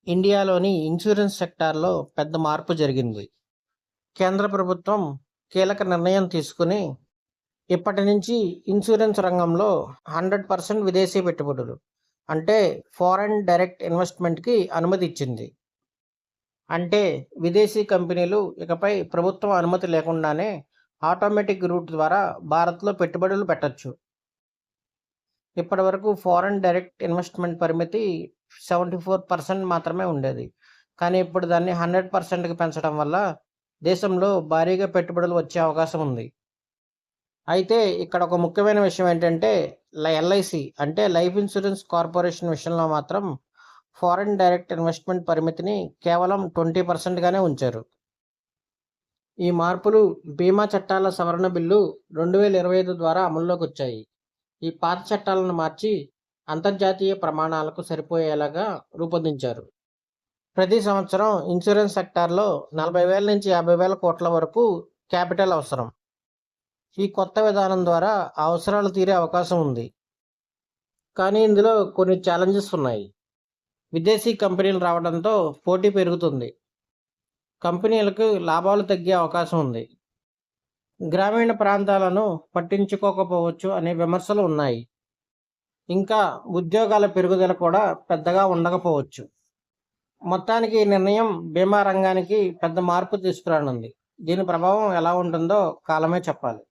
ఇండియాలోని ఇన్సూరెన్స్ సెక్టార్లో పెద్ద మార్పు జరిగింది. కేంద్ర ప్రభుత్వం కీలక నిర్ణయం తీసుకుని ఇప్పటి నుంచి ఇన్సూరెన్స్ రంగంలో 100% విదేశీ పెట్టుబడులు అంటే ఫారెన్ డైరెక్ట్ ఇన్వెస్ట్మెంట్‌కి అనుమతి ఇచ్చింది. అంటే విదేశీ కంపెనీలు ఇకపై ప్రభుత్వం అనుమతి లేకుండానే ఆటోమేటిక్ రూట్ ద్వారా భారత్‌లో పెట్టుబడులు పెట్టొచ్చు. ఇప్పటివరకు ఫారెన్ డైరెక్ట్ ఇన్వెస్ట్మెంట్ పరిమితి 74% మాత్రమే ఉండేది. కానీ ఇప్పుడు దాన్ని 100%కి పెంచడం వల్ల దేశంలో భారీగా పెట్టుబడులు వచ్చే అవకాశం ఉంది. అయితే ఇక్కడ ఒక ముఖ్యమైన విషయం ఏంటంటే ఎల్ఐసి అంటే లైఫ్ ఇన్సూరెన్స్ కార్పొరేషన్ విషయంలో మాత్రం ఫారెన్ డైరెక్ట్ ఇన్వెస్ట్మెంట్ పరిమితిని కేవలం 20%గానే ఉంచారు. ఈ మార్పులు బీమా చట్టాల సవరణ బిల్లు 2025 ద్వారా అమల్లోకి వచ్చాయి. ఈ పాత చట్టాలను మార్చి అంతర్జాతీయ ప్రమాణాలకు సరిపోయేలాగా రూపొందించారు. ప్రతి సంవత్సరం ఇన్సూరెన్స్ సెక్టార్లో 40,000 నుంచి 50,000 కోట్ల వరకు క్యాపిటల్ అవసరం. ఈ కొత్త విధానం ద్వారా ఆ అవసరాలు తీరే అవకాశం ఉంది. కానీ ఇందులో కొన్ని ఛాలెంజెస్ ఉన్నాయి. విదేశీ కంపెనీలు రావడంతో పోటీ పెరుగుతుంది. కంపెనీలకు లాభాలు తగ్గే అవకాశం ఉంది. గ్రామీణ ప్రాంతాలను పట్టించుకోకపోవచ్చు అనే విమర్శలు ఉన్నాయి. ఇంకా ఉద్యోగాల పెరుగుదల కూడా పెద్దగా ఉండకపోవచ్చు. మొత్తానికి ఈ నిర్ణయం బీమా రంగానికి పెద్ద మార్పు తీసుకురానుంది. దీని ప్రభావం ఎలా ఉంటుందో కాలమే చెప్పాలి.